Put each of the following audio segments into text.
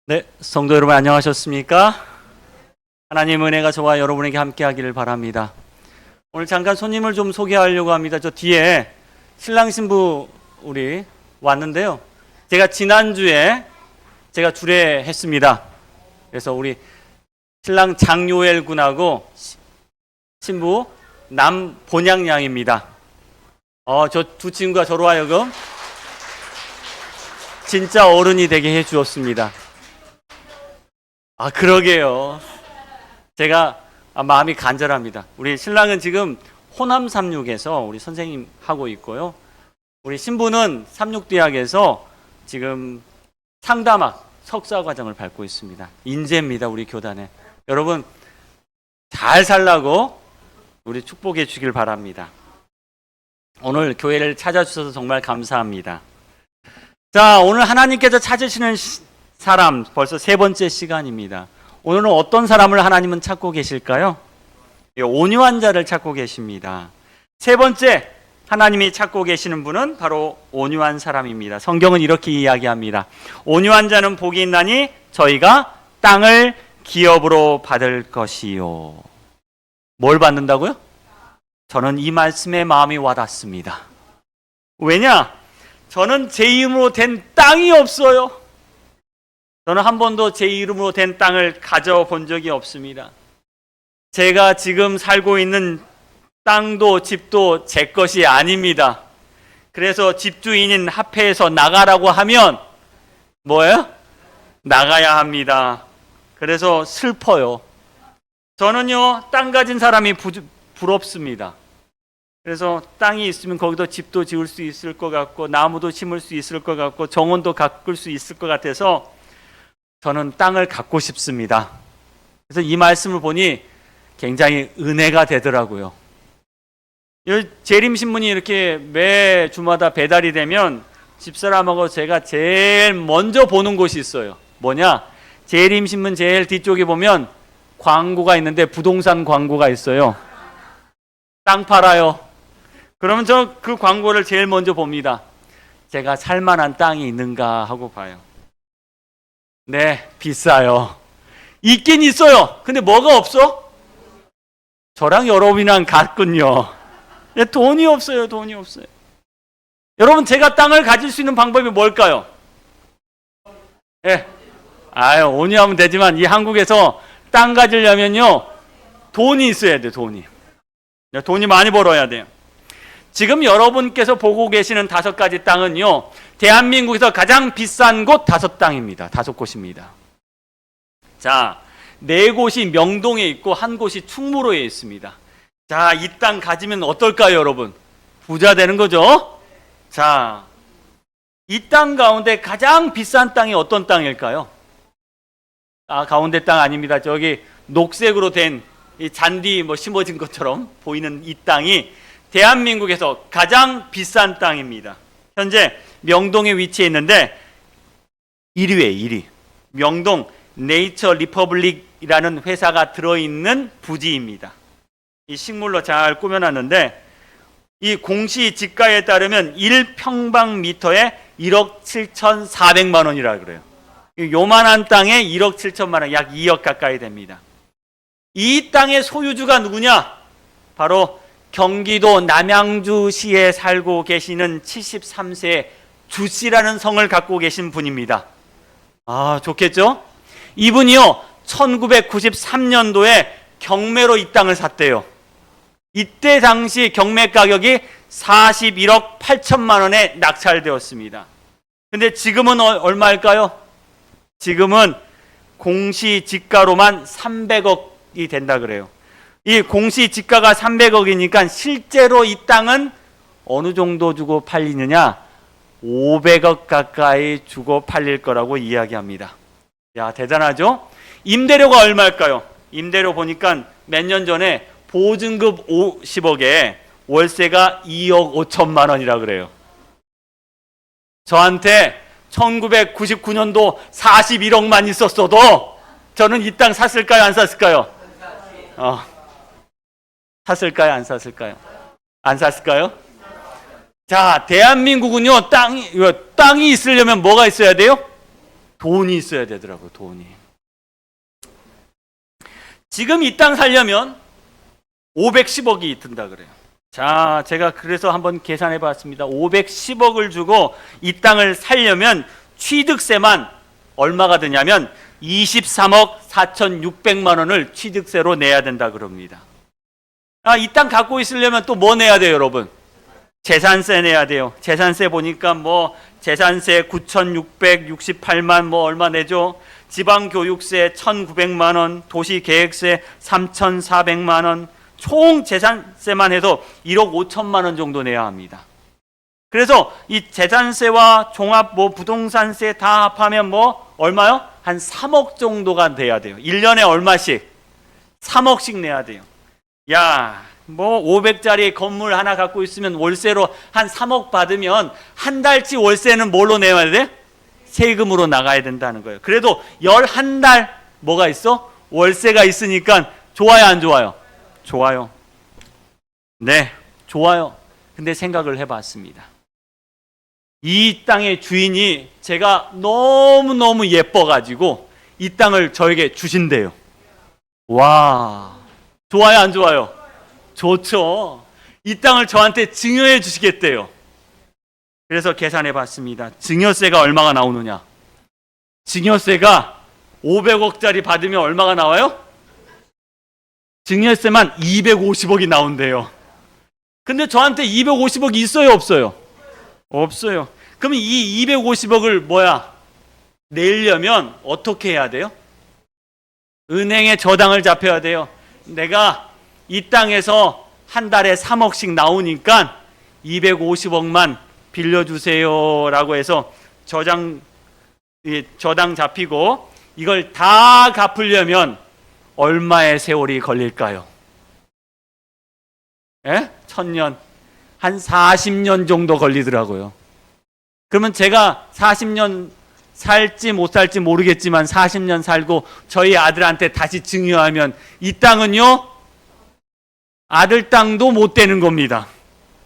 네, 성도 여러분 안녕하셨습니까? 하나님 은혜가 저와 여러분에게 함께 하기를 바랍니다. 오늘 잠깐 손님을 좀 소개하려고 합니다. 저 뒤에 신랑 신부 우리 왔는데요. 제가 지난주에 제가 주례했습니다. 그래서 우리 신랑 장요엘 군하고 신부 남본양 양입니다. 저 두 친구가 저로 하여금 진짜 어른이 되게 해 주었습니다. 그러게요. 제가 마음이 간절합니다. 우리 신랑은 지금 호남 삼육에서 우리 선생님 하고 있고요. 우리 신부는 삼육대학에서 지금 상담학 석사 과정을 밟고 있습니다. 인재입니다, 우리 교단에. 여러분 잘 살라고 우리 축복해 주길 바랍니다. 오늘 교회를 찾아주셔서 정말 감사합니다. 자, 오늘 하나님께서 찾으시는 사람 벌써 세 번째 시간입니다. 오늘은 어떤 사람을 하나님은 찾고 계실까요? 온유한 자를 찾고 계십니다. 세 번째 하나님이 찾고 계시는 분은 바로 온유한 사람입니다. 성경은 이렇게 이야기합니다. 온유한 자는 복이 있나니 저희가 땅을 기업으로 받을 것이요. 뭘 받는다고요? 저는 이 말씀에 마음이 와닿습니다. 왜냐? 저는 제 이름으로 된 땅이 없어요. 저는 한 번도 제 이름으로 된 땅을 가져본 적이 없습니다. 제가 지금 살고 있는 땅도 집도 제 것이 아닙니다. 그래서 집주인인 합회에서 나가라고 하면 뭐예요? 나가야 합니다. 그래서 슬퍼요. 저는요, 땅 가진 사람이 부럽습니다. 그래서 땅이 있으면 거기도 집도 지을 수 있을 것 같고 나무도 심을 수 있을 것 같고 정원도 가꿀 수 있을 것 같아서 저는 땅을 갖고 싶습니다. 그래서 이 말씀을 보니 굉장히 은혜가 되더라고요. 재림신문이 이렇게 매 주마다 배달이 되면 집사람하고 제가 제일 먼저 보는 곳이 있어요. 뭐냐? 재림신문 제일 뒤쪽에 보면 광고가 있는데 부동산 광고가 있어요. 땅 팔아요. 그러면 저 그 광고를 제일 먼저 봅니다. 제가 살만한 땅이 있는가 하고 봐요. 네, 비싸요. 있긴 있어요. 근데 뭐가 없어? 저랑 여러분이랑 같군요. 돈이 없어요. 돈이 없어요. 여러분, 제가 땅을 가질 수 있는 방법이 뭘까요? 온유하면 되지만 이 한국에서 땅 가지려면요, 돈이 있어야 돼요. 돈이 많이 벌어야 돼요. 지금 여러분께서 보고 계시는 5가지 땅은요, 대한민국에서 가장 비싼 곳 5땅입니다. 5곳입니다. 자, 4곳이 명동에 있고 1곳이 충무로에 있습니다. 자, 이 땅 가지면 어떨까요, 여러분? 부자 되는 거죠? 자, 이 땅 가운데 가장 비싼 땅이 어떤 땅일까요? 가운데 땅 아닙니다. 저기 녹색으로 된 이 잔디 심어진 것처럼 보이는 이 땅이 대한민국에서 가장 비싼 땅입니다. 현재 명동에 위치해 있는데 1위에 1위. 명동 네이처 리퍼블릭이라는 회사가 들어있는 부지입니다. 이 식물로 잘 꾸며놨는데 이 공시 지가에 따르면 1평방미터에 1억 7,400만 원이라 그래요. 요만한 땅에 1억 7천만 원, 약 2억 가까이 됩니다. 이 땅의 소유주가 누구냐? 바로 경기도 남양주시에 살고 계시는 73세 주씨라는 성을 갖고 계신 분입니다. 좋겠죠? 이분이요, 1993년도에 경매로 이 땅을 샀대요. 이때 당시 경매 가격이 41억 8천만 원에 낙찰되었습니다. 근데 지금은 얼마일까요? 지금은 공시지가로만 300억이 된다 그래요. 이 공시지가가 300억이니까 실제로 이 땅은 어느 정도 주고 팔리느냐? 500억 가까이 주고 팔릴 거라고 이야기합니다. 야, 대단하죠? 임대료가 얼마일까요? 임대료 보니까 몇 년 전에 보증금 50억에 월세가 2억 5천만 원이라 그래요. 저한테 1999년도 41억만 있었어도 저는 이 땅 샀을까요? 안 샀을까요? 샀을까요? 안 샀을까요? 안 샀을까요? 자, 대한민국은요, 땅이 있으려면 뭐가 있어야 돼요? 돈이 있어야 되더라고요. 돈이. 지금 이 땅 살려면 510억이 든다 그래요. 자, 제가 그래서 한번 계산해 봤습니다. 510억을 주고 이 땅을 살려면 취득세만 얼마가 드냐면 23억 4,600만 원을 취득세로 내야 된다 그럽니다. 이 땅 갖고 있으려면 또 뭐 내야 돼요, 여러분? 재산세 내야 돼요. 재산세 보니까 재산세 9,668만 얼마 내죠? 지방교육세 1,900만 원, 도시계획세 3,400만 원, 총 재산세만 해도 1억 5천만 원 정도 내야 합니다. 그래서 이 재산세와 종합 부동산세 다 합하면 얼마요? 한 3억 정도가 돼야 돼요. 1년에 얼마씩? 3억씩 내야 돼요. 야, 500짜리 건물 하나 갖고 있으면 월세로 한 3억 받으면 한 달치 월세는 뭘로 내야 돼? 세금으로 나가야 된다는 거예요. 그래도 11달 뭐가 있어? 월세가 있으니까 좋아요, 안 좋아요? 좋아요. 네, 좋아요. 근데 생각을 해봤습니다. 이 땅의 주인이 제가 너무너무 예뻐가지고 이 땅을 저에게 주신대요. 와, 좋아요, 안 좋아요? 좋죠. 이 땅을 저한테 증여해 주시겠대요. 그래서 계산해 봤습니다. 증여세가 얼마가 나오느냐? 증여세가 500억짜리 받으면 얼마가 나와요? 증여세만 250억이 나온대요. 근데 저한테 250억이 있어요, 없어요? 없어요. 그럼 이 250억을 내려면 어떻게 해야 돼요? 은행에 저당을 잡혀야 돼요. 내가 이 땅에서 한 달에 3억씩 나오니까 250억만 빌려주세요 라고 해서 저당 잡히고 이걸 다 갚으려면 얼마의 세월이 걸릴까요? 1000년, 한 40년 정도 걸리더라고요. 그러면 제가 40년 살지 못 살지 모르겠지만 40년 살고 저희 아들한테 다시 증여하면 이 땅은요, 아들 땅도 못 되는 겁니다.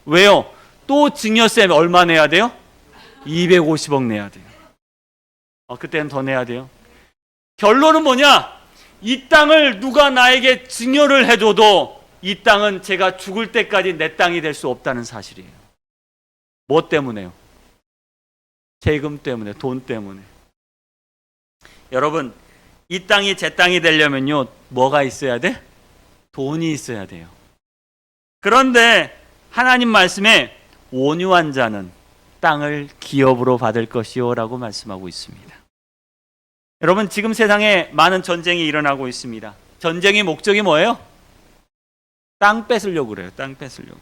왜요? 또 증여세 얼마 내야 돼요? 250억 내야 돼요. 그때는 더 내야 돼요. 결론은 뭐냐? 이 땅을 누가 나에게 증여를 해줘도 이 땅은 제가 죽을 때까지 내 땅이 될 수 없다는 사실이에요. 뭐 때문에요? 세금 때문에, 돈 때문에. 여러분, 이 땅이 제 땅이 되려면요, 뭐가 있어야 돼? 돈이 있어야 돼요. 그런데 하나님 말씀에 온유한 자는 땅을 기업으로 받을 것이요 라고 말씀하고 있습니다. 여러분, 지금 세상에 많은 전쟁이 일어나고 있습니다. 전쟁의 목적이 뭐예요? 땅 뺏으려고 그래요. 땅 뺏으려고.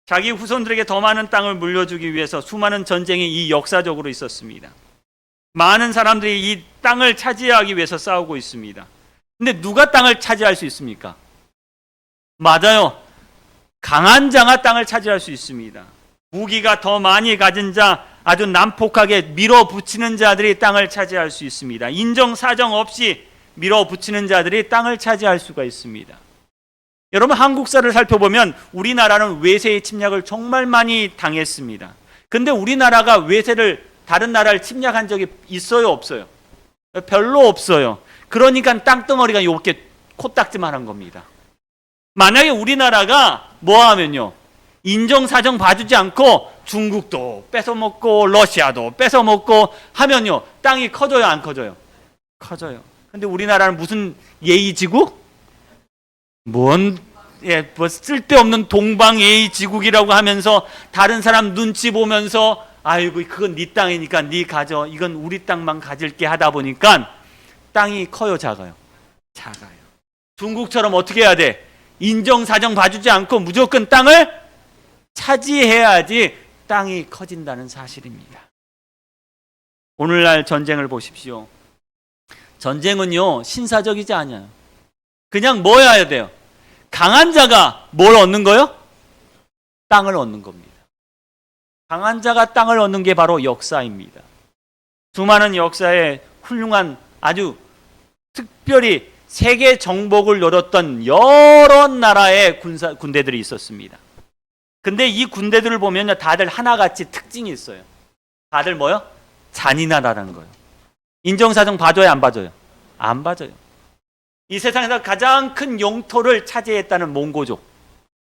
자기 후손들에게 더 많은 땅을 물려주기 위해서 수많은 전쟁이 이 역사적으로 있었습니다. 많은 사람들이 이 땅을 차지하기 위해서 싸우고 있습니다. 근데 누가 땅을 차지할 수 있습니까? 맞아요. 강한 자가 땅을 차지할 수 있습니다. 무기가 더 많이 가진 자, 아주 난폭하게 밀어붙이는 자들이 땅을 차지할 수 있습니다. 인정사정 없이 밀어붙이는 자들이 땅을 차지할 수가 있습니다. 여러분, 한국사를 살펴보면 우리나라는 외세의 침략을 정말 많이 당했습니다. 근데 우리나라가 외세를, 다른 나라를 침략한 적이 있어요, 없어요? 별로 없어요. 그러니까 땅덩어리가 이렇게 코딱지만한 겁니다. 만약에 우리나라가 하면요, 인정사정 봐주지 않고 중국도 뺏어먹고 러시아도 뺏어먹고 하면요, 땅이 커져요, 안 커져요? 커져요. 근데 우리나라는 무슨 예의지국? 쓸데없는 동방예의지국이라고 하면서 다른 사람 눈치 보면서 아이고, 그건 네 땅이니까 네 가져, 이건 우리 땅만 가질게 하다 보니까 땅이 커요, 작아요? 작아요. 중국처럼 어떻게 해야 돼? 인정사정 봐주지 않고 무조건 땅을 차지해야지 땅이 커진다는 사실입니다. 오늘날 전쟁을 보십시오. 전쟁은요, 신사적이지 않아요. 그냥 뭐 해야 돼요? 강한 자가 뭘 얻는 거요? 땅을 얻는 겁니다. 강한 자가 땅을 얻는 게 바로 역사입니다. 수많은 역사에 훌륭한, 아주 특별히 세계 정복을 노렸던 여러 나라의 군대들이 있었습니다. 근데 이 군대들을 보면 다들 하나같이 특징이 있어요. 다들 뭐요? 잔인하다는 거예요. 인정사정 봐줘요, 안 봐줘요? 안 봐줘요. 이 세상에서 가장 큰 영토를 차지했다는 몽고족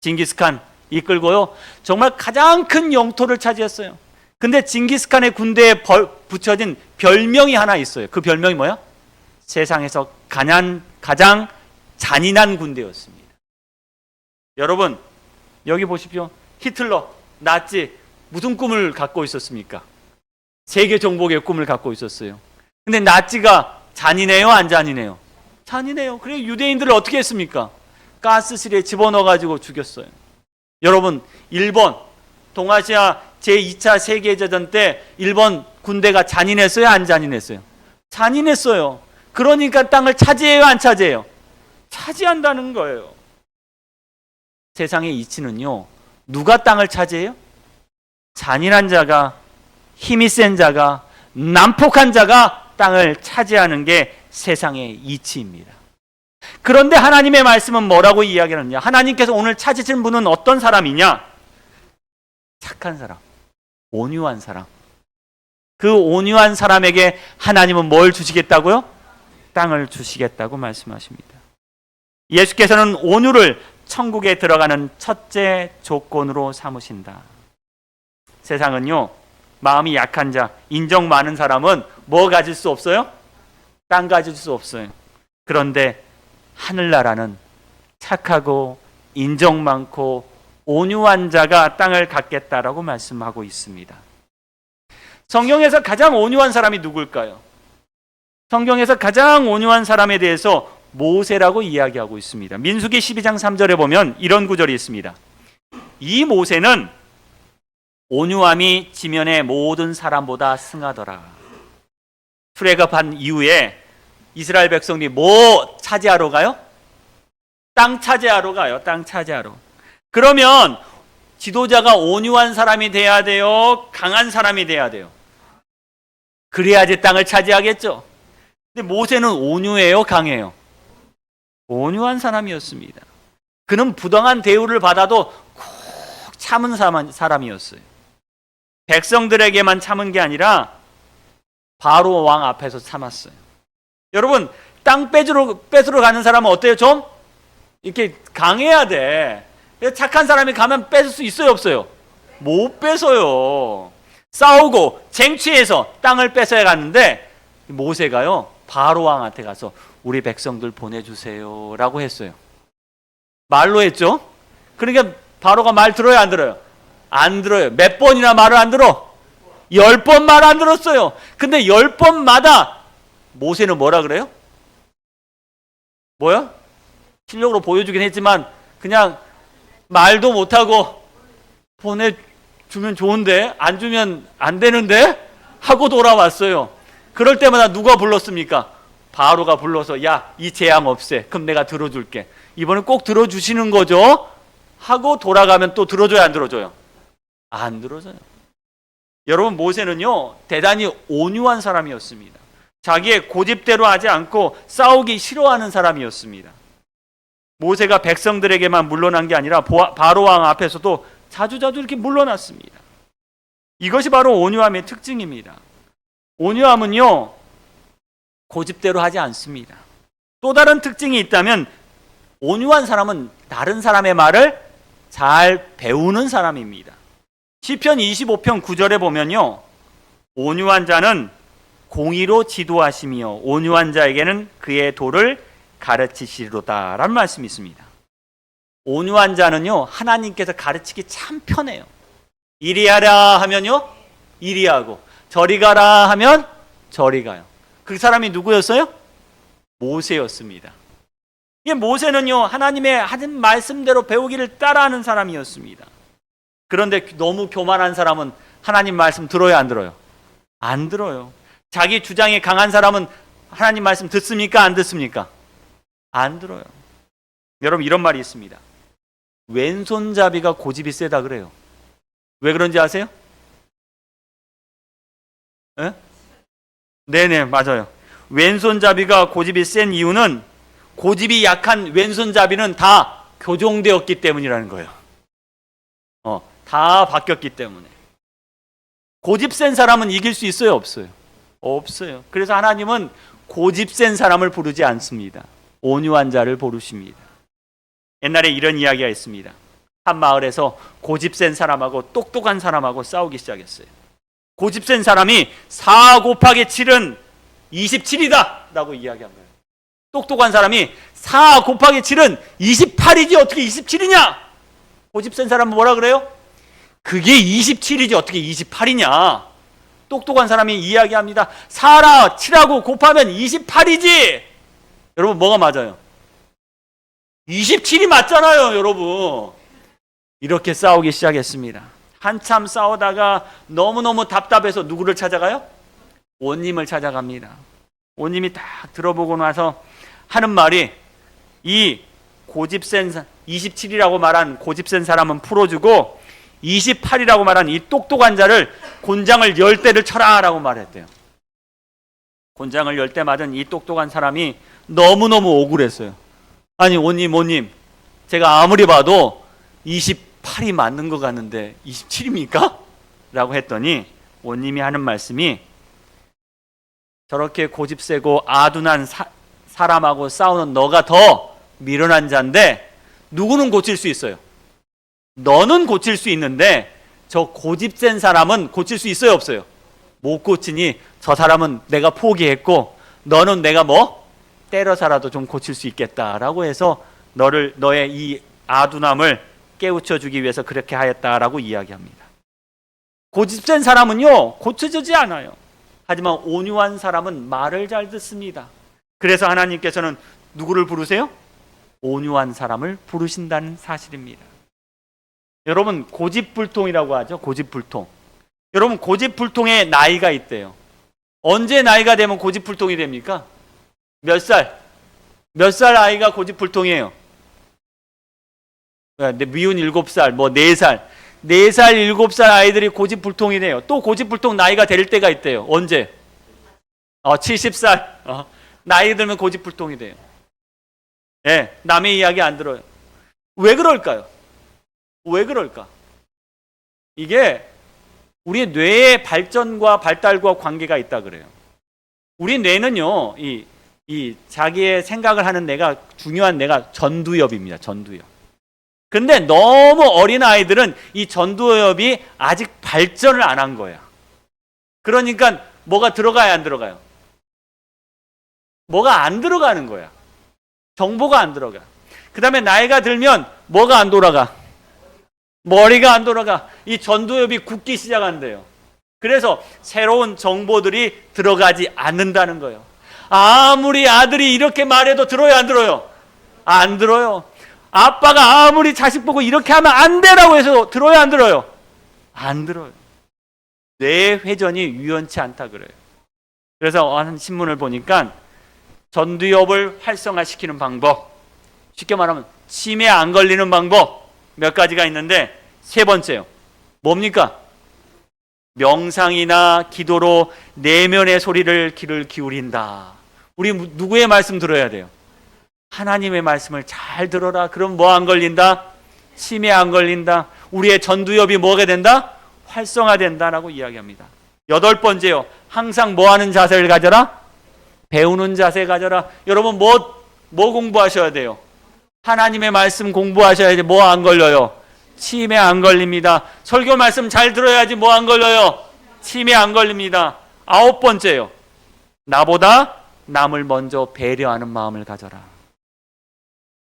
징기스칸 이끌고요, 정말 가장 큰 영토를 차지했어요. 근데 징기스칸의 군대에 붙여진 별명이 하나 있어요. 그 별명이 뭐야? 세상에서 가장 잔인한 군대였습니다. 여러분, 여기 보십시오. 히틀러, 나치 무슨 꿈을 갖고 있었습니까? 세계 정복의 꿈을 갖고 있었어요. 근데 나치가 잔인해요, 안 잔인해요? 잔인해요. 그래서 유대인들을 어떻게 했습니까? 가스실에 집어넣어가지고 죽였어요. 여러분, 일본 동아시아 제2차 세계대전 때 일본 군대가 잔인했어요, 안 잔인했어요? 잔인했어요. 그러니까 땅을 차지해요, 안 차지해요? 차지한다는 거예요. 세상의 이치는요, 누가 땅을 차지해요? 잔인한 자가, 힘이 센 자가, 난폭한 자가 땅을 차지하는 게 세상의 이치입니다. 그런데 하나님의 말씀은 뭐라고 이야기하느냐? 하나님께서 오늘 찾으신 분은 어떤 사람이냐? 착한 사람, 온유한 사람. 그 온유한 사람에게 하나님은 뭘 주시겠다고요? 땅을 주시겠다고 말씀하십니다. 예수께서는 온유를 천국에 들어가는 첫째 조건으로 삼으신다. 세상은요, 마음이 약한 자, 인정 많은 사람은 뭐 가질 수 없어요? 땅 가질 수 없어요. 그런데 하늘나라는 착하고 인정 많고 온유한 자가 땅을 갖겠다라고 말씀하고 있습니다. 성경에서 가장 온유한 사람이 누굴까요? 성경에서 가장 온유한 사람에 대해서 모세라고 이야기하고 있습니다. 민수기 12장 3절에 보면 이런 구절이 있습니다. 이 모세는 온유함이 지면의 모든 사람보다 승하더라. 출애굽한 이후에 이스라엘 백성들이 뭐 차지하러 가요? 땅 차지하러 가요. 땅 차지하러. 그러면 지도자가 온유한 사람이 돼야 돼요? 강한 사람이 돼야 돼요? 그래야지 땅을 차지하겠죠. 근데 모세는 온유해요? 강해요? 온유한 사람이었습니다. 그는 부당한 대우를 받아도 꼭 참은 사람이었어요. 백성들에게만 참은 게 아니라 바로 왕 앞에서 참았어요. 여러분, 땅 뺏으러 가는 사람은 어때요? 좀 이렇게 강해야 돼. 착한 사람이 가면 뺏을 수 있어요, 없어요? 못 뺏어요. 싸우고 쟁취해서 땅을 뺏어야 가는데 모세가요, 바로 왕한테 가서 우리 백성들 보내주세요 라고 했어요. 말로 했죠. 그러니까 바로가 말 들어요, 안 들어요? 안 들어요. 몇 번이나 말을 안 들어? 10번 말 안 들었어요. 근데 10번마다 모세는 뭐라 그래요? 뭐야? 실력으로 보여주긴 했지만 그냥 말도 못하고 보내주면 좋은데 안 주면 안 되는데 하고 돌아왔어요. 그럴 때마다 누가 불렀습니까? 바로가 불러서 야, 이 재앙 없애. 그럼 내가 들어줄게. 이번엔 꼭 들어주시는 거죠? 하고 돌아가면 또 들어줘요, 안 들어줘요? 안 들어줘요. 여러분, 모세는요, 대단히 온유한 사람이었습니다. 자기의 고집대로 하지 않고 싸우기 싫어하는 사람이었습니다. 모세가 백성들에게만 물러난 게 아니라 바로 왕 앞에서도 자주자주 이렇게 물러났습니다. 이것이 바로 온유함의 특징입니다. 온유함은요, 고집대로 하지 않습니다. 또 다른 특징이 있다면 온유한 사람은 다른 사람의 말을 잘 배우는 사람입니다. 시편 25편 9절에 보면요, 온유한 자는 공의로 지도하시며 온유한 자에게는 그의 도를 가르치시리로다 라는 말씀이 있습니다. 온유한 자는요, 하나님께서 가르치기 참 편해요. 이리 하라 하면요, 이리 하고, 저리 가라 하면 저리 가요. 그 사람이 누구였어요? 모세였습니다. 이 모세는요, 하나님의 하신 말씀대로 배우기를 따라하는 사람이었습니다. 그런데 너무 교만한 사람은 하나님 말씀 들어요, 안 들어요? 안 들어요. 자기 주장이 강한 사람은 하나님 말씀 듣습니까, 안 듣습니까? 안 들어요. 여러분, 이런 말이 있습니다. 왼손잡이가 고집이 세다 그래요. 왜 그런지 아세요? 에? 네네, 맞아요. 왼손잡이가 고집이 센 이유는 고집이 약한 왼손잡이는 다 교정되었기 때문이라는 거예요. 다 바뀌었기 때문에. 고집 센 사람은 이길 수 있어요, 없어요? 없어요. 그래서 하나님은 고집센 사람을 부르지 않습니다. 온유한 자를 부르십니다. 옛날에 이런 이야기가 있습니다. 한 마을에서 고집센 사람하고 똑똑한 사람하고 싸우기 시작했어요. 고집센 사람이 4 곱하기 7은 27이다 라고 이야기한 거예요. 똑똑한 사람이 4 곱하기 7은 28이지 어떻게 27이냐? 고집센 사람은 뭐라 그래요? 그게 27이지 어떻게 28이냐? 똑똑한 사람이 이야기합니다. 4라 7하고 곱하면 28이지. 여러분 뭐가 맞아요? 27이 맞잖아요, 여러분. 이렇게 싸우기 시작했습니다. 한참 싸우다가 너무너무 답답해서 누구를 찾아가요? 원님을 찾아갑니다. 원님이 딱 들어보고 나서 하는 말이, 이 고집센 27이라고 말한 고집센 사람은 풀어주고 28이라고 말한 이 똑똑한 자를 곤장을 10대를 쳐라 라고 말했대요. 곤장을 10대 맞은 이 똑똑한 사람이 너무너무 억울했어요. 아니 원님 제가 아무리 봐도 28이 맞는 것 같는데 27입니까? 라고 했더니 원님이 하는 말씀이, 저렇게 고집세고 아둔한 사람하고 싸우는 너가 더 미련한 자인데 누구는 고칠 수 있어요? 너는 고칠 수 있는데 저 고집센 사람은 고칠 수 있어요, 없어요? 못 고치니 저 사람은 내가 포기했고 너는 내가 때려서라도 좀 고칠 수 있겠다라고 해서 너의 이 아둔함을 깨우쳐 주기 위해서 그렇게 하였다라고 이야기합니다. 고집센 사람은요 고쳐지지 않아요. 하지만 온유한 사람은 말을 잘 듣습니다. 그래서 하나님께서는 누구를 부르세요? 온유한 사람을 부르신다는 사실입니다. 여러분 고집불통이라고 하죠. 고집불통. 여러분 고집불통에 나이가 있대요. 언제 나이가 되면 고집불통이 됩니까? 몇 살? 몇 살 아이가 고집불통이에요? 미운 7살, 4살. 4살, 7살 아이들이 고집불통이 돼요. 또 고집불통 나이가 될 때가 있대요. 언제? 70살. 나이 들면 고집불통이 돼요. 예, 남의 이야기 안 들어요. 왜 그럴까요? 왜 그럴까? 이게 우리의 뇌의 발전과 발달과 관계가 있다 그래요. 우리 뇌는요, 이 자기의 생각을 하는 뇌가, 중요한 뇌가 전두엽입니다. 전두엽. 근데 너무 어린 아이들은 이 전두엽이 아직 발전을 안 한 거야. 그러니까 뭐가 들어가야 안 들어가요? 뭐가 안 들어가는 거야. 정보가 안 들어가. 그 다음에 나이가 들면 뭐가 안 돌아가? 머리가 안 돌아가. 이 전두엽이 굳기 시작한대요. 그래서 새로운 정보들이 들어가지 않는다는 거예요. 아무리 아들이 이렇게 말해도 들어요, 안 들어요? 안 들어요. 아빠가 아무리 자식 보고 이렇게 하면 안 되라고 해서 들어요, 안 들어요? 안 들어요. 뇌 회전이 유연치 않다 그래요. 그래서 한 신문을 보니까 전두엽을 활성화시키는 방법, 쉽게 말하면 치매 안 걸리는 방법 몇 가지가 있는데, 세 번째요. 뭡니까? 명상이나 기도로 내면의 소리를 귀를 기울인다. 우리 누구의 말씀 들어야 돼요? 하나님의 말씀을 잘 들어라. 그럼 뭐 안 걸린다? 치매 안 걸린다. 우리의 전두엽이 뭐가 된다? 활성화된다라고 이야기합니다. 8번째요. 항상 뭐 하는 자세를 가져라? 배우는 자세 가져라. 여러분 뭐 공부하셔야 돼요? 하나님의 말씀 공부하셔야지. 뭐 안 걸려요? 치매 안 걸립니다. 설교 말씀 잘 들어야지. 뭐 안 걸려요? 치매 안 걸립니다. 9번째요. 나보다 남을 먼저 배려하는 마음을 가져라.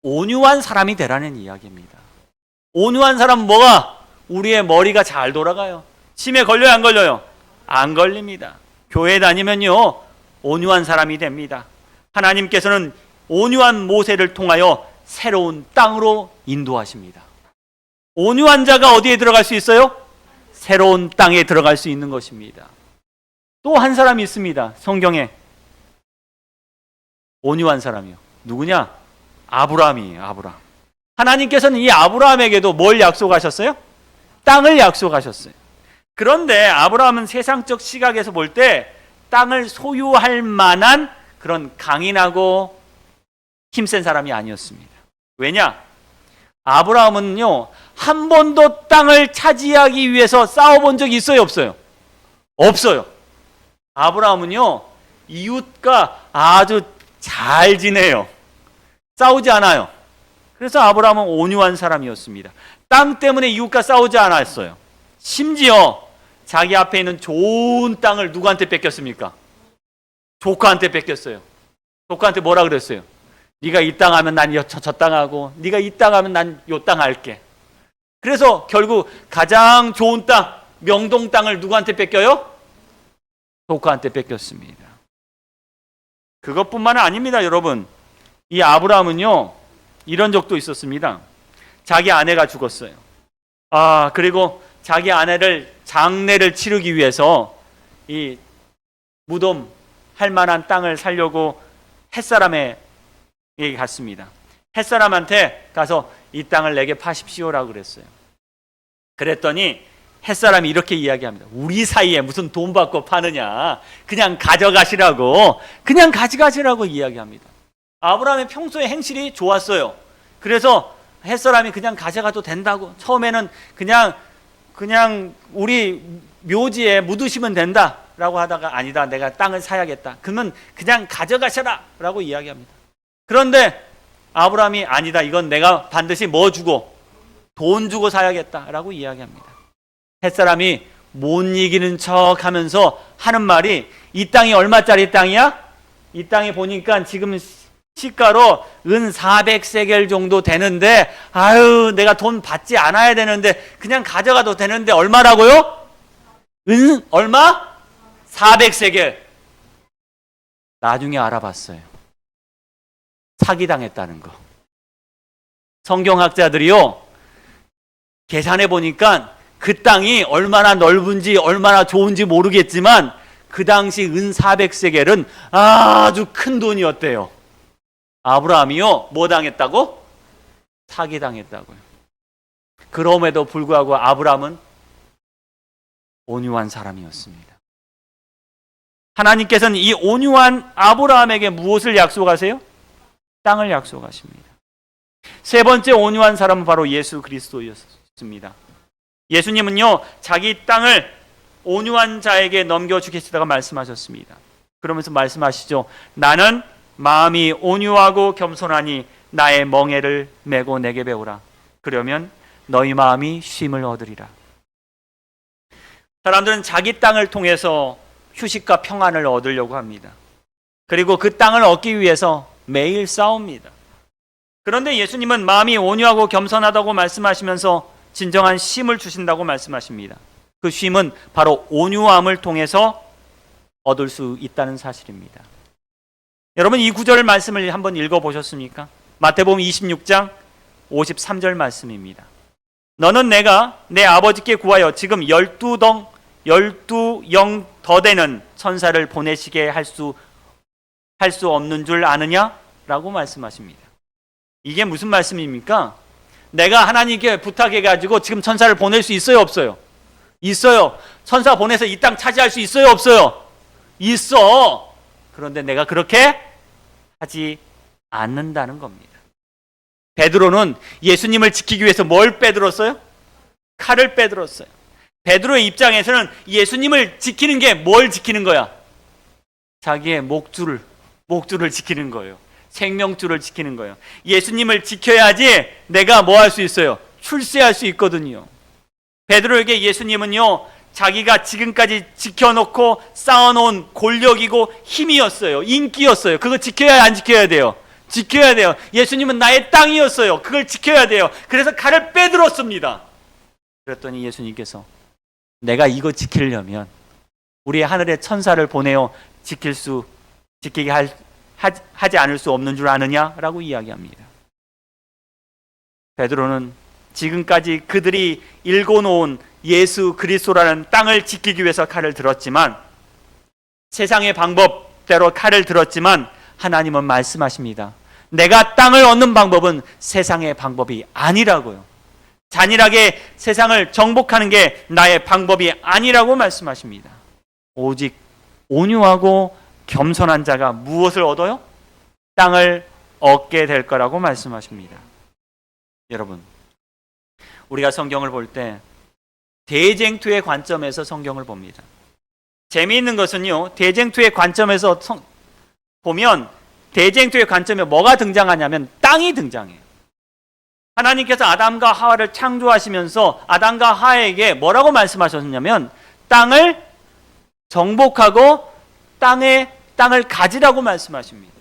온유한 사람이 되라는 이야기입니다. 온유한 사람은 뭐가? 우리의 머리가 잘 돌아가요. 치매 걸려요, 안 걸려요? 안 걸립니다. 교회 다니면요 온유한 사람이 됩니다. 하나님께서는 온유한 모세를 통하여 새로운 땅으로 인도하십니다. 온유한 자가 어디에 들어갈 수 있어요? 새로운 땅에 들어갈 수 있는 것입니다. 또 한 사람이 있습니다. 성경에 온유한 사람이요. 누구냐? 아브라함이에요. 아브라함. 하나님께서는 이 아브라함에게도 뭘 약속하셨어요? 땅을 약속하셨어요. 그런데 아브라함은 세상적 시각에서 볼 때 땅을 소유할 만한 그런 강인하고 힘센 사람이 아니었습니다. 왜냐? 아브라함은요 한 번도 땅을 차지하기 위해서 싸워본 적이 있어요, 없어요? 없어요. 아브라함은요, 이웃과 아주 잘 지내요. 싸우지 않아요. 그래서 아브라함은 온유한 사람이었습니다. 땅 때문에 이웃과 싸우지 않았어요. 심지어 자기 앞에 있는 좋은 땅을 누구한테 뺏겼습니까? 조카한테 뺏겼어요. 조카한테 뭐라 그랬어요? 네가 이 땅 하면 난 저 땅 하고, 네가 이 땅 하면 난 요 땅 할게. 그래서 결국 가장 좋은 땅, 명동 땅을 누구한테 뺏겨요? 조카한테 뺏겼습니다. 그것뿐만 아닙니다, 여러분. 이 아브라함은요, 이런 적도 있었습니다. 자기 아내가 죽었어요. 그리고 자기 아내를 장례를 치르기 위해서 이 무덤 할 만한 땅을 사려고 햇사람에게 갔습니다. 햇사람한테 가서 이 땅을 내게 파십시오라고 그랬어요. 그랬더니 햇사람이 이렇게 이야기합니다. 우리 사이에 무슨 돈 받고 파느냐. 그냥 가져가시라고. 그냥 가져가시라고 이야기합니다. 아브라함의 평소의 행실이 좋았어요. 그래서 햇사람이 그냥 가져가도 된다고. 처음에는 그냥 우리 묘지에 묻으시면 된다라고 하다가 아니다. 내가 땅을 사야겠다. 그러면 그냥 가져가셔라 라고 이야기합니다. 그런데 아브라함이 아니다. 이건 내가 반드시 뭐 주고 돈 주고 사야겠다 라고 이야기합니다. 햇사람이 못 이기는 척 하면서 하는 말이 이 땅이 얼마짜리 땅이야? 이 땅에 보니까 지금 시가로 은 400세겔 정도 되는데 내가 돈 받지 않아야 되는데 그냥 가져가도 되는데 얼마라고요? 은 얼마? 400세겔. 나중에 알아봤어요. 사기당했다는 거. 성경학자들이요, 계산해 보니까 그 땅이 얼마나 넓은지 얼마나 좋은지 모르겠지만 그 당시 은 400세겔은 아주 큰 돈이었대요. 아브라함이요, 뭐 당했다고? 사기당했다고요. 그럼에도 불구하고 아브라함은 온유한 사람이었습니다. 하나님께서는 이 온유한 아브라함에게 무엇을 약속하세요? 땅을 약속하십니다. 세 번째 온유한 사람은 바로 예수 그리스도였습니다. 예수님은요, 자기 땅을 온유한 자에게 넘겨주겠다고 말씀하셨습니다. 그러면서 말씀하시죠. 나는 마음이 온유하고 겸손하니 나의 멍에를 메고 내게 배우라. 그러면 너희 마음이 쉼을 얻으리라. 사람들은 자기 땅을 통해서 휴식과 평안을 얻으려고 합니다. 그리고 그 땅을 얻기 위해서 매일 싸웁니다. 그런데 예수님은 마음이 온유하고 겸손하다고 말씀하시면서 진정한 쉼을 주신다고 말씀하십니다. 그 쉼은 바로 온유함을 통해서 얻을 수 있다는 사실입니다. 여러분, 이 구절 말씀을 한번 읽어보셨습니까? 마태복음 26장 53절 말씀입니다. 너는 내가 내 아버지께 구하여 지금 12영 더 되는 천사를 보내시게 할 수 없는 줄 아느냐? 라고 말씀하십니다. 이게 무슨 말씀입니까? 내가 하나님께 부탁해가지고 지금 천사를 보낼 수 있어요, 없어요? 있어요. 천사 보내서 이 땅 차지할 수 있어요, 없어요? 있어. 그런데 내가 그렇게 하지 않는다는 겁니다. 베드로는 예수님을 지키기 위해서 뭘 빼들었어요? 칼을 빼들었어요. 베드로의 입장에서는 예수님을 지키는 게 뭘 지키는 거야? 자기의 목줄을 지키는 거예요. 생명줄을 지키는 거예요. 예수님을 지켜야지 내가 뭐 할 수 있어요? 출세할 수 있거든요. 베드로에게 예수님은요, 자기가 지금까지 지켜놓고 쌓아놓은 권력이고 힘이었어요. 인기였어요. 그거 지켜야 안 지켜야 돼요? 지켜야 돼요. 예수님은 나의 땅이었어요. 그걸 지켜야 돼요. 그래서 칼을 빼들었습니다. 그랬더니 예수님께서 내가 이거 지키려면 우리 하늘의 천사를 보내어 지키게 하지 않을 수 없는 줄 아느냐라고 이야기합니다. 베드로는 지금까지 그들이 일궈놓은 예수 그리스도라는 땅을 지키기 위해서 칼을 들었지만, 세상의 방법대로 칼을 들었지만 하나님은 말씀하십니다. 내가 땅을 얻는 방법은 세상의 방법이 아니라고요. 잔인하게 세상을 정복하는 게 나의 방법이 아니라고 말씀하십니다. 오직 온유하고 겸손한 자가 무엇을 얻어요? 땅을 얻게 될 거라고 말씀하십니다. 여러분, 우리가 성경을 볼 때 대쟁투의 관점에서 성경을 봅니다. 재미있는 것은요, 대쟁투의 관점에서 보면 대쟁투의 관점에 뭐가 등장하냐면 땅이 등장해요. 하나님께서 아담과 하와를 창조하시면서 아담과 하와에게 뭐라고 말씀하셨냐면 땅을 정복하고 땅을 가지라고 말씀하십니다.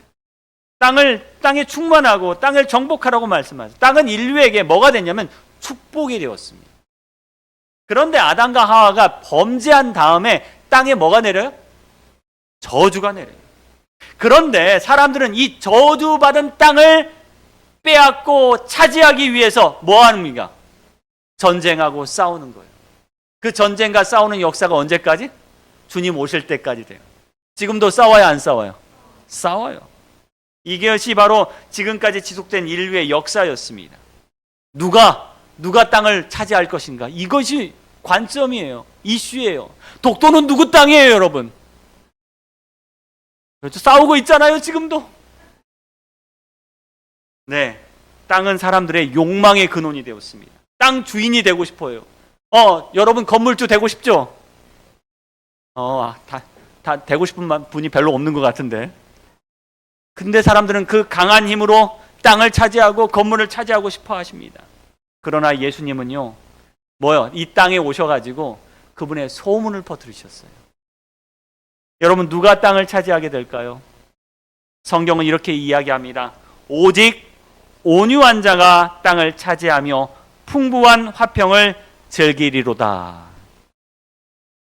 땅에 충만하고 땅을 정복하라고 말씀하셨어요. 땅은 인류에게 뭐가 됐냐면 축복이 되었습니다. 그런데 아담과 하와가 범죄한 다음에 땅에 뭐가 내려요? 저주가 내려요. 그런데 사람들은 이 저주받은 땅을 빼앗고 차지하기 위해서 뭐 합니까? 전쟁하고 싸우는 거예요. 그 전쟁과 싸우는 역사가 언제까지? 주님 오실 때까지 돼요. 지금도 싸워요, 안 싸워요? 싸워요. 이것이 바로 지금까지 지속된 인류의 역사였습니다. 누가 땅을 차지할 것인가? 이것이 관점이에요. 이슈예요. 독도는 누구 땅이에요, 여러분? 그렇죠? 싸우고 있잖아요, 지금도. 네, 땅은 사람들의 욕망의 근원이 되었습니다. 땅 주인이 되고 싶어요. 여러분 건물주 되고 싶죠? 다 되고 싶은 분이 별로 없는 것 같은데. 근데 사람들은 그 강한 힘으로 땅을 차지하고 건물을 차지하고 싶어 하십니다. 그러나 예수님은요, 이 땅에 오셔가지고 그분의 소문을 퍼뜨리셨어요. 여러분, 누가 땅을 차지하게 될까요? 성경은 이렇게 이야기합니다. 오직 온유한 자가 땅을 차지하며 풍부한 화평을 즐기리로다.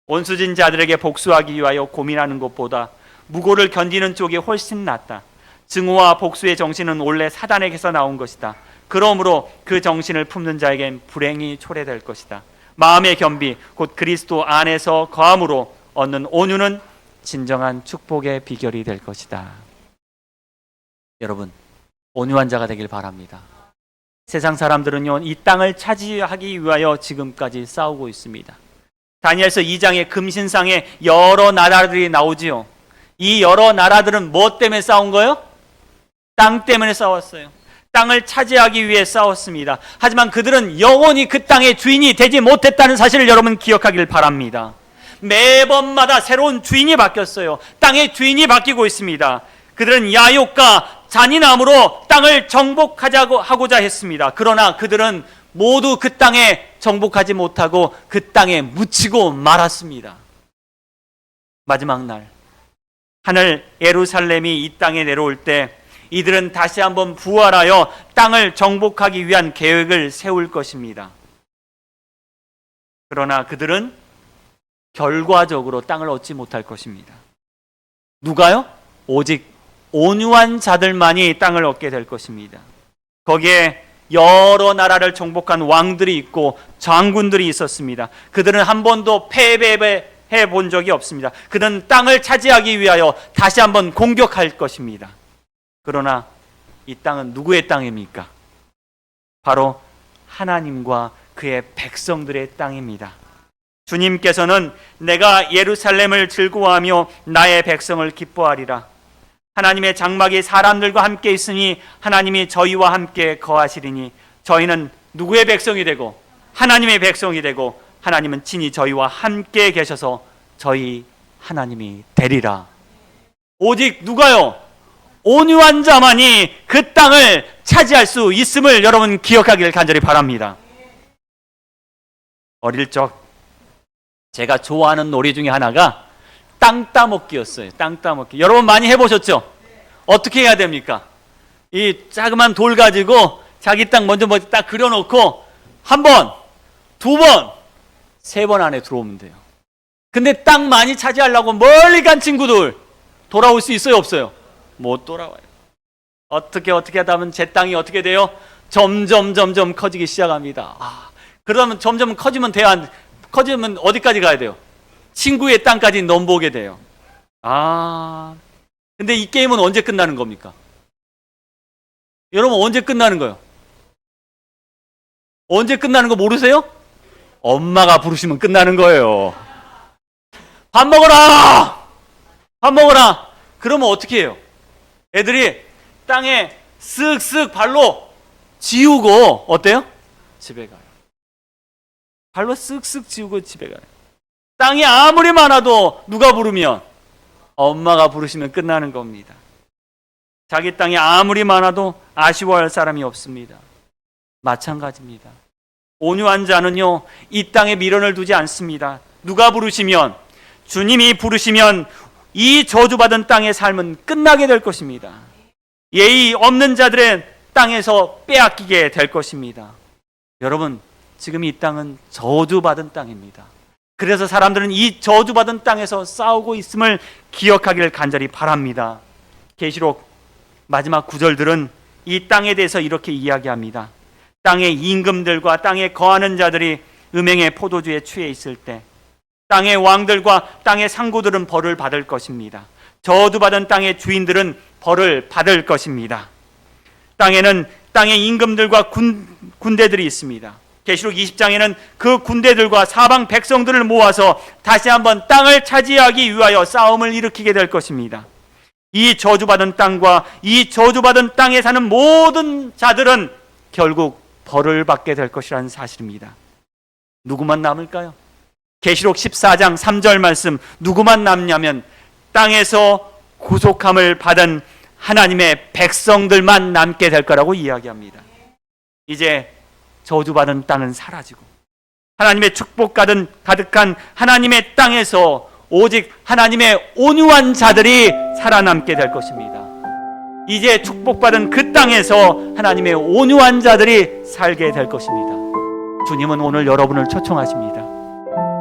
온수진 자들에게 복수하기 위하여 고민하는 것보다 무고를 견디는 쪽이 훨씬 낫다. 증오와 복수의 정신은 원래 사단에게서 나온 것이다. 그러므로 그 정신을 품는 자에겐 불행이 초래될 것이다. 마음의 겸비, 곧 그리스도 안에서 거함으로 얻는 온유는 진정한 축복의 비결이 될 것이다. 여러분, 온유한 자가 되길 바랍니다. 세상 사람들은요, 이 땅을 차지하기 위하여 지금까지 싸우고 있습니다. 다니엘서 2장의 금신상에 여러 나라들이 나오지요. 이 여러 나라들은 뭐 때문에 싸운 거예요? 땅 때문에 싸웠어요. 땅을 차지하기 위해 싸웠습니다. 하지만 그들은 영원히 그 땅의 주인이 되지 못했다는 사실을 여러분 기억하길 바랍니다. 매번마다 새로운 주인이 바뀌었어요. 땅의 주인이 바뀌고 있습니다. 그들은 야욕과 잔인함으로 땅을 정복하고자 했습니다. 그러나 그들은 모두 그 땅에 정복하지 못하고 그 땅에 묻히고 말았습니다. 마지막 날, 하늘 예루살렘이 이 땅에 내려올 때 이들은 다시 한번 부활하여 땅을 정복하기 위한 계획을 세울 것입니다. 그러나 그들은 결과적으로 땅을 얻지 못할 것입니다. 누가요? 오직 온유한 자들만이 땅을 얻게 될 것입니다. 거기에 여러 나라를 정복한 왕들이 있고 장군들이 있었습니다. 그들은 한 번도 패배해 본 적이 없습니다. 그들은 땅을 차지하기 위하여 다시 한번 공격할 것입니다. 그러나 이 땅은 누구의 땅입니까? 바로 하나님과 그의 백성들의 땅입니다. 주님께서는 내가 예루살렘을 즐거워하며 나의 백성을 기뻐하리라. 하나님의 장막이 사람들과 함께 있으니 하나님이 저희와 함께 거하시리니 저희는 누구의 백성이 되고 하나님의 백성이 되고 하나님은 친히 저희와 함께 계셔서 저희 하나님이 되리라. 오직 누가요? 온유한 자만이 그 땅을 차지할 수 있음을 여러분 기억하기를 간절히 바랍니다. 어릴 적 제가 좋아하는 놀이 중에 하나가 땅 따먹기였어요. 땅 따먹기. 여러분 많이 해보셨죠? 어떻게 해야 됩니까? 이 자그만 돌 가지고 자기 땅 먼저 딱 그려놓고 한 번, 두 번, 세 번 안에 들어오면 돼요. 근데 땅 많이 차지하려고 멀리 간 친구들 돌아올 수 있어요, 없어요? 못 돌아와요. 어떻게 하다 보면 제 땅이 어떻게 돼요? 점점 커지기 시작합니다. 그러면 점점 커지면 커지면 어디까지 가야 돼요? 친구의 땅까지 넘보게 돼요. 근데 이 게임은 언제 끝나는 겁니까? 여러분 언제 끝나는 거예요? 언제 끝나는 거 모르세요? 엄마가 부르시면 끝나는 거예요. 밥 먹어라! 밥 먹어라! 그러면 어떻게 해요? 애들이 땅에 쓱쓱 발로 지우고 어때요? 집에 가요. 발로 쓱쓱 지우고 집에 가요. 땅이 아무리 많아도 누가 부르면? 엄마가 부르시면 끝나는 겁니다. 자기 땅이 아무리 많아도 아쉬워할 사람이 없습니다. 마찬가지입니다. 온유한 자는요, 이 땅에 미련을 두지 않습니다. 누가 부르시면, 주님이 부르시면 이 저주받은 땅의 삶은 끝나게 될 것입니다. 예의 없는 자들의 땅에서 빼앗기게 될 것입니다. 여러분, 지금 이 땅은 저주받은 땅입니다. 그래서 사람들은 이 저주받은 땅에서 싸우고 있음을 기억하기를 간절히 바랍니다. 계시록 마지막 구절들은 이 땅에 대해서 이렇게 이야기합니다. 땅의 임금들과 땅에 거하는 자들이 음행의 포도주에 취해 있을 때 땅의 왕들과 땅의 상구들은 벌을 받을 것입니다. 저주받은 땅의 주인들은 벌을 받을 것입니다. 땅에는 땅의 임금들과 군대들이 있습니다. 계시록 20장에는 그 군대들과 사방 백성들을 모아서 다시 한번 땅을 차지하기 위하여 싸움을 일으키게 될 것입니다. 이 저주받은 땅과 이 저주받은 땅에 사는 모든 자들은 결국 벌을 받게 될 것이라는 사실입니다. 누구만 남을까요? 계시록 14장 3절 말씀, 누구만 남냐면 땅에서 구속함을 받은 하나님의 백성들만 남게 될 거라고 이야기합니다. 이제 저주받은 땅은 사라지고 하나님의 축복 가득한 하나님의 땅에서 오직 하나님의 온유한 자들이 살아남게 될 것입니다. 이제 축복받은 그 땅에서 하나님의 온유한 자들이 살게 될 것입니다. 주님은 오늘 여러분을 초청하십니다.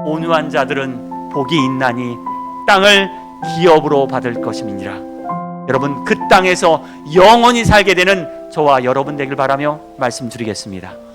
온유한 자들은 복이 있나니 땅을 기업으로 받을 것임이니라. 여러분, 그 땅에서 영원히 살게 되는 저와 여러분 되길 바라며 말씀드리겠습니다.